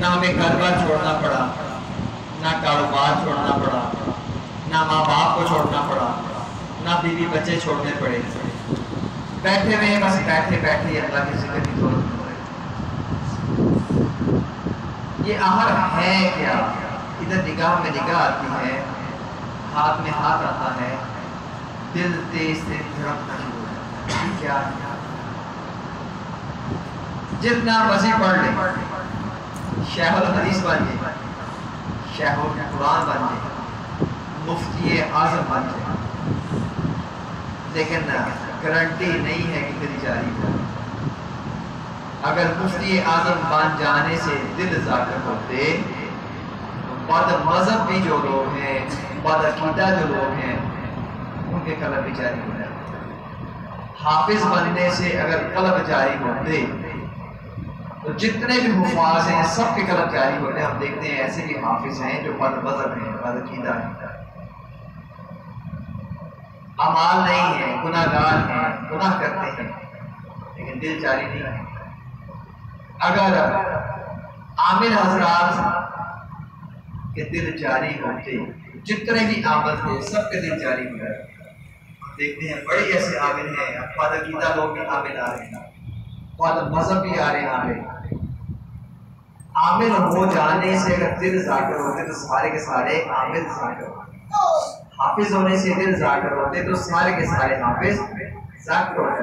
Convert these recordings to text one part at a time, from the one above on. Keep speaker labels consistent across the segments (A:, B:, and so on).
A: نہ ہمیں گھر بار چھوڑنا پڑا، نہ کاروبار چھوڑنا پڑا، نہ ماں باپ کو چھوڑنا پڑا، نہ بیوی بچے چھوڑنے پڑے، بیٹھے ہوئے بس بیٹھے بیٹھے اللہ کی ذکر کی ضرورت ہے۔ یہ آہر ہے کیا؟ ادھر نگاہ میں نگاہ آتی ہے، ہاتھ میں ہاتھ آتا ہے، دل تیز سے دھڑکنا شروع ہوتا ہے۔ یہ کیا ہے؟ جتنا مرضی پڑھ لے، شیخ الحدیث بن جائے، شیخ القرآن بن جائے، مفتی اعظم بن جائے، لیکن گارنٹی نہیں ہے کہ کبھی جاری ہو۔ اگر مفتی اعظم بن جانے سے دل ذاکر ہوتے تو بد مذہب بھی جو لوگ ہیں، بد عقیدہ جو لوگ ہیں، ان کے قلب بھی جاری ہو جاتے۔ حافظ بننے سے اگر قلب جاری ہوتے تو جتنے بھی حفاظ ہیں سب کے قلب جاری ہوتے ہیں۔ ہم دیکھتے ہیں ایسے بھی حافظ ہیں جو بد مذہب ہیں، بد عقیدہ ہیں، اعمال نہیں ہیں، گناہ گار ہیں، گناہ کرتے ہیں، لیکن دل جاری نہیں ہے۔ اگر عامل حضرات کے دل جاری ہوتے، جتنے بھی عامل تھے سب کے دل جاری ہو جاتے۔ دیکھتے ہیں بڑے ایسے عامل ہیں، بد عقیدہ لوگ بھی عامل آ رہے ہیں، بد مذہب بھی آ رہے ہیں عامل۔ عامل ہو جانے سے اگر دل ذاکر ہوتے تو سارے کے سارے عامل ذاکر ہوتے۔ حافظ ہونے سے دل ذاکر ہوتے تو سارے کے سارے حافظ ذاکر ہوتے۔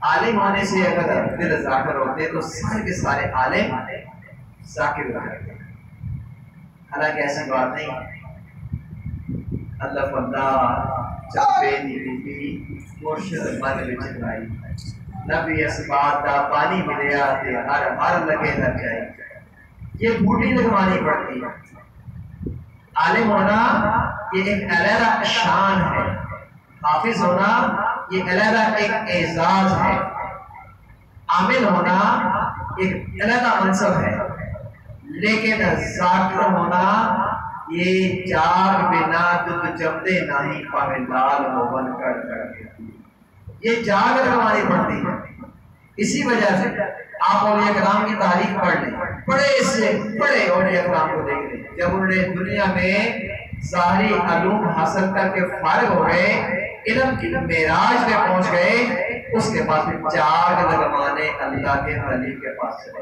A: عالم ہونے سے اگر دل ذاکر ہوتے تو سارے کے سارے عالم ذاکر ہوتے۔ حالانکہ ایسی بات نہیں ہے۔ اللہ فضا چپے نیلی مرشد من وچ لائی، نبی اسبات دا پانی ملیا تے ہر لگے نہ جائے۔ یہ بوٹی لگوانی پڑتی ہے۔ عالم ہونا یہ ایک علیحدہ شان ہے، حافظ ہونا یہ علیحدہ ایک اعزاز ہے، عامل ہونا ایک علیحدہ منصب ہے، لیکن ذاکر ہونا یہ جاگ بنا دودھ جمدے نہیں پاوے لال ہوون کر کر کے، یہ جاگ لگوانی پڑتی ہے۔ اسی وجہ سے آپ اولیاء کرام کی تاریخ پڑھ لیں، بڑے سے بڑے اولیاء کرام کو دیکھ لیں، جب انہوں نے دنیا میں ظاہری علوم حاصل کر کے فارغ ہو گئے، علم کی معراج پہ پہنچ گئے، اس کے بعد جاگ لگوانے اللہ کے ولی کے پاس چلے۔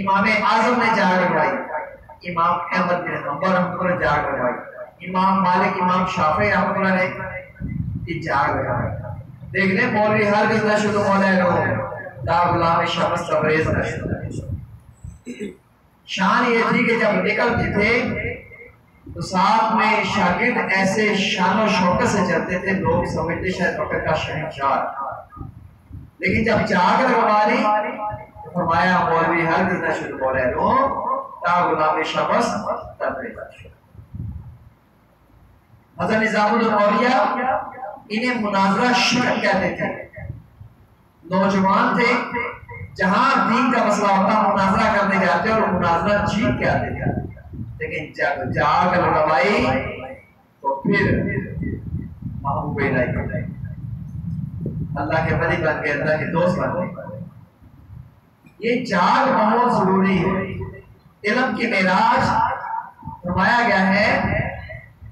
A: امام اعظم نے جاگ لگوائی، امام احمد بن حنبل رحمۃ اللہ نے جاگ لگوائی، امام مالک، امام شافعی رحمۃ اللہ نے جاگ لگوائی۔ دیکھ لیں مولوی ہر دن نشد مولا لو دا غلام شمس تبریز نشد۔ شان یہ تھی کہ جب نکلتے تھے تو ساتھ میں شاگرد ایسے شان و شوکت سے چلتے تھے، لوگ سمجھتے شاید وقت کا شہنشاہ، لیکن جب جاگ لگوا لی تو فرمایا مولوی ہر دن نشد مولا لو دا غلام شمس تبریز نشد۔ حضرت نظام الاولیاء انہیں مناظرہ شرک کہتے تھے۔ نوجوان تھے، جہاں دین کا مسئلہ ہوتا مناظرہ کرنے جاتے اور مناظرہ جیت کے آتے تھے، لیکن جب جاگ لگوائی تو پھر محبوب الہی بن گئے، اللہ کے ولی بن گئے، اللہ کے دوست بن گئے۔ یہ جاگ بہت ضروری ہے۔ علم کی معراج فرمایا گیا ہے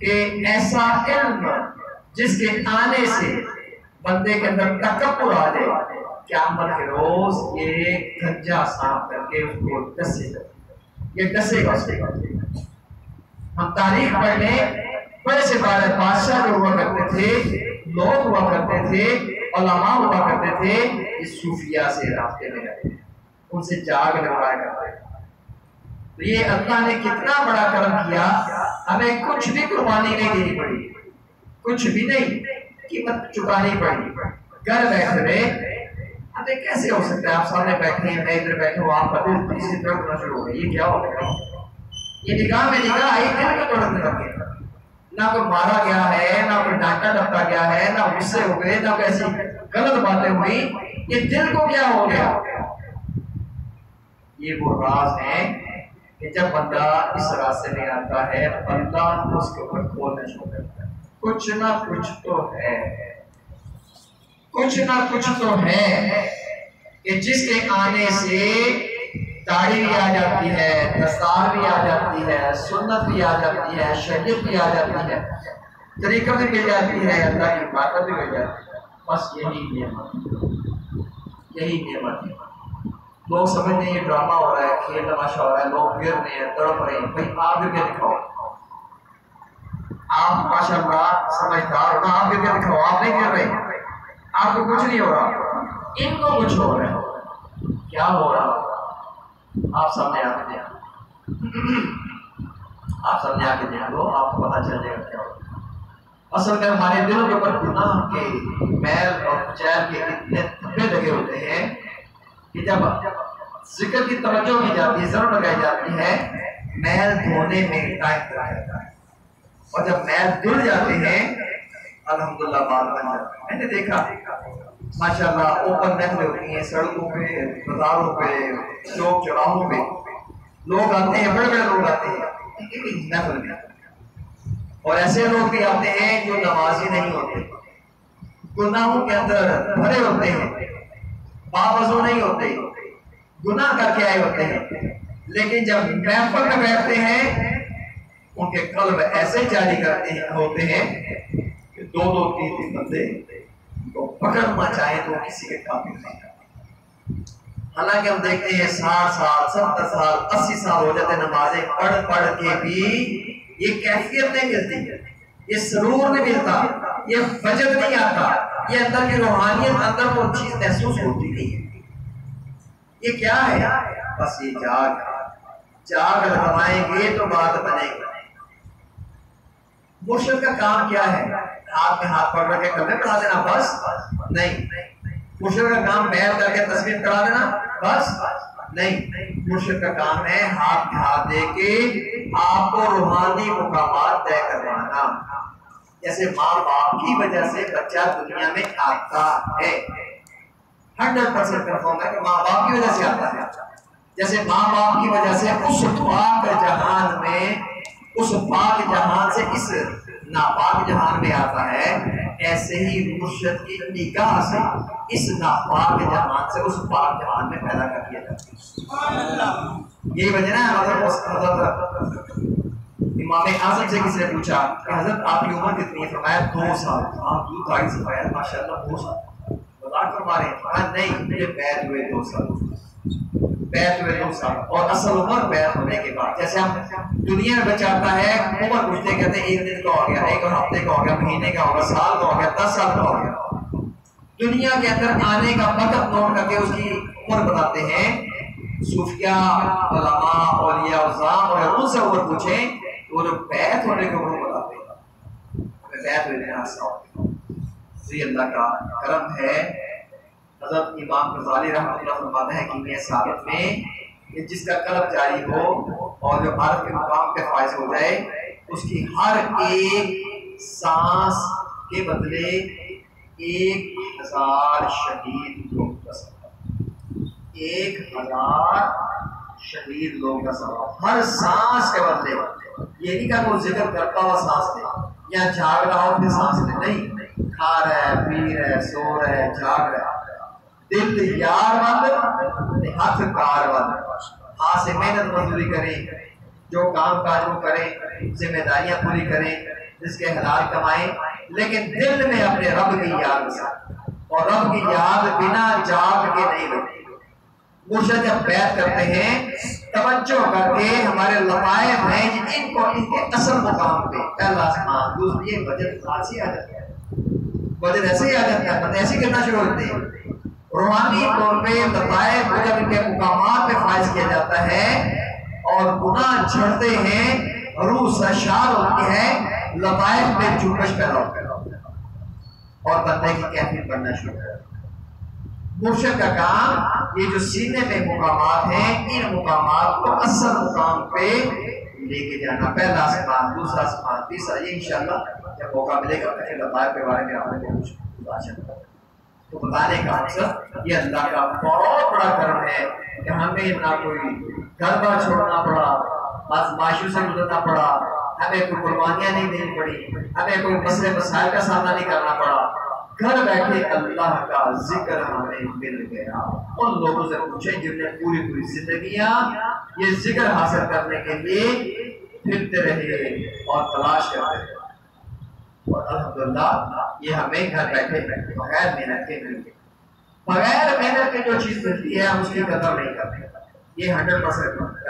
A: کہ ایسا علم جس کے آنے سے بندے کے اندر تکبر آ جائے، قیامت کے روز یہ گنجا صاف کر کے اس کو ڈسے گا، یہ ڈسے گا اس کے بعد۔ ہم تاریخ پڑھ لیں، بڑے سے بڑے بادشاہ جو ہوا کرتے تھے، لوگ ہوا کرتے تھے، علماء ہوا کرتے تھے، اس صوفیہ سے رابطے میں رہتے تھے، ان سے جاگ لگوایا کرتے تھے۔ تو یہ اللہ نے کتنا بڑا کرم کیا، ہمیں کچھ بھی قربانی نہیں دینی پڑی، کچھ بھی نہیں قیمت چکانی پڑی، گھر بیٹھے رہے۔ ہمیں کیسے ہو سکتا ہے آپ سامنے بیٹھے ہیں، میں ادھر بیٹھا ہوں، آپ کا دل تیسری طرف ہونا شروع ہو گیا، یہ کیا ہو گیا؟ یہ نگاہ میں نگاہ آئی، دل کو توڑنے لگے، نہ کوئی مارا گیا ہے، نہ کوئی ڈانٹا ڈپٹا گیا ہے، نہ غصے ہو گئے، نہ ایسی غلط باتیں ہوئی، یہ دل کو کیا ہو گیا؟ یہ وہ راز ہے کہ جب بندہ اس راستے میں آتا ہے بندہ اس کے اوپر کھولنا شروع کرتا ہے، کچھ نہ کچھ تو ہے، کچھ نہ کچھ تو ہے کہ جس کے آنے سے داڑھی بھی آ جاتی ہے، دستار بھی آ جاتی ہے، سنت بھی آ جاتی ہے، شریعت بھی آ جاتی ہے، طریقہ بھی مل جاتی ہے، اللہ کی طاقت بھی مل جاتی ہے. بس یہی نعمت ہے. لوگ سمجھتے ہیں یہ ڈرامہ ہو رہا ہے، کھیل تماشا ہو رہا ہے، لوگ گر رہے ہیں، تڑپ رہے ہیں. بھائی آپ بھی کیا دکھاؤ، آپ ماشاء اللہ سمجھدار ہونا، آپ بھی کیا دکھاؤ. آپ نہیں گر رہے، آپ کو کچھ نہیں ہو رہا، ان کو کچھ ہو رہا ہے. کیا ہو رہا ہوگا آپ سامنے آ کے دیکھو، آپ سامنے آ کے دیکھو، آپ کو پتہ چل جائے گا کیا ہوگا. اصل میں ہمارے دلوں کے اوپر گناہ کے میل اور کچیل کے اتنے دھبے لگے ہوتے ہیں کہ جب ذکر کی توجہ کی جاتی ہے، ضرور لگائی جاتی ہے، میل دھونے میں ٹائم لگتا ہے. اور جب میل دھل جاتے ہیں الحمدللہ بات بن جاتی ہے. میں نے دیکھا ماشاءاللہ اوپن محفلیں ہوتی ہیں سڑکوں پہ، بازاروں پہ، چوک چوراہوں پہ، لوگ آتے ہیں، بڑے بڑے لوگ آتے ہیں محفل میں. اور ایسے لوگ بھی آتے ہیں جو نمازی نہیں ہوتے، گناہوں کے اندر بھرے ہوتے ہیں، باوضو نہیں ہوتے، گناہ کر کے آئے ہوتے ہیں، لیکن جب محفل میں بیٹھتے ہیں ان کے قلب ایسے جاری ہوتے ہیں کہ دو دو تین تین بندے کو پکڑنا چاہیں تو کسی کے قابل نہیں. حالانکہ ہم دیکھتے ہیں 60 سال 70 سال 80 سال ہو جاتے نمازیں پڑھ پڑھ کے بھی یہ کیفیت نہیں ملتی، یہ سرور نہیں ملتا، یہ وجد نہیں آتا، یہ اندر کی روحانیت، اندر وہ چیز محسوس ہوتی نہیں ہے. یہ کیا ہے؟ بس یہ جاگ لگوائیں گے تو بات بنے گی. مرشد کا کام کیا ہے؟ ہاتھ میں ہاتھ پکڑ کے کلمے پڑھا دینا بس نہیں. مرشد کا کام بیعت کر کے تصویر کرا دینا بس نہیں. مرشد کا کام ہے ہاتھ میں ہاتھ دے کے آپ کو روحانی مقامات طے کروانا. جیسے ماں باپ کی وجہ سے بچہ دنیا میں آتا ہے، 100% کنفرم ہے کہ ماں باپ کی وجہ سے آتا ہے. جیسے ماں باپ کی وجہ سے اس پاک جہان میں، اس پاک جہان سے اس ناپاک جہان میں آتا ہے، ایسے ہی مرشد کی نگاہ سے اس ناپاک جہان سے اس پاک جہان میں پیدا کر دیا جاتا ہے. یہی وجہ ہے حضرت امام اعظم سے کسی نے پوچھا کہ حضرت آپ کی عمر کتنی ہے؟ فرمایا 2 سال. آپ دودھ داڑھی سے پایا ماشاءاللہ 2 سال مذاق فرما رہے ہیں. فرمایا نہیں، مجھے بیعت ہوئے 2 سال، بیعت ہوئے 2 سال. اور اصل عمر بیعت ہونے کے بعد. جیسے ہم دنیا میں بچہ آتا ہے عمر پوچھتے کہتے ہیں 1 دن کا ہو گیا، 1 ہفتے کا ہو گیا، مہینے کا ہو گیا، سال کا ہو گیا، 10 سال کا ہو گیا. دنیا کے اندر آنے کا وقت نوٹ کر کے اس کی عمر بتاتے ہیں. صوفیہ علماء اولیاء اعظام اور ان سے عمر پوچھیں تو وہ جو بیعت ہونے کے عمر بتاتے ہیں. ہمیں بیعت ہونے سے اللہ کا کرم ہے. حضرت امام غزالی رحمۃ اللہ فرماتے ہیں کہ یہ ثابت میں کہ جس کا قلب جاری ہو اور جو عارف کے مقام پہ فائز ہو جائے، اس کی ہر ایک سانس کے بدلے 1000 شہید لوگ کا ثواب، 1000 شہید لوگ کا ثواب ہر سانس کے بدلے. یہ نہیں کہ وہ ذکر کرتا ہوا سانس لے یا جاگ رہا ہو پھر سانس لے، نہیں، کھا رہا ہے، پی رہا ہے، سو رہا ہے، جاگ رہا ہے. دل یار بند، ہاتھ کار بند. ہاتھ سے محنت مزدوری کریں، جو کام کاج وہ کریں، ذمہ داریاں پوری کریں، جس کے حلال کمائیں، لیکن دل میں اپنے رب کی یاد بسائیں. اور رب کی یاد بنا جاگ کے نہیں لگتی. مرشد جب بیعت کرتے ہیں توجہ کر کے ہمارے لطائف ہیں ان کو ان کے اصل مقام پہ، پہلا آسمان، دوسری وجد خاصی آ جاتا ہے، وجد ایسے ہی آ جاتا ہے، بندے ایسے کرنا شروع ہوتے ہیں. روحانی طور پہ لطائف جب ان کے مقامات پہ فائز کیا جاتا ہے اور گناہ جھڑتے ہیں، روح سرشار ہوتی ہے، لطائف میں جنبش پیدا ہوتا ہے اور بندے کی کیفیت بننا شروع ہوتا ہے. مرشد کا کام یہ جو سینے میں مقامات ہیں، ان مقامات کو اصل مقام پہ لے کے جانا. پہلا آسمان، دوسرا آسمان، تیسرا. یہ انشاءاللہ جب موقع ملے گا پھر لطائف کے بارے میں آپ نے کچھ بتانا تو بتانے کا مقصد یہ اللہ کا بہت بڑا کرم ہے کہ ہمیں نہ کوئی گھر بار چھوڑنا پڑا، آزمائشوں سے گزرنا پڑا، ہمیں کوئی قربانیاں نہیں دینی پڑی، ہمیں کوئی مسئلے مسائل کا سامنا نہیں کرنا پڑا. گھر بیٹھے اللہ کا ذکر ہمیں مل گیا. ان لوگوں سے پوچھیں جن نے پوری پوری زندگیاں یہ ذکر حاصل کرنے کے لیے پھرتے رہے اور تلاش کرتے رہے، اور الحمدللہ یہ ہمیں گھر بیٹھے بغیر محنت کے مل گئے. بغیر محنت کے جو چیز ملتی ہے ہم اس کی قدر نہیں کرتے. یہ 100%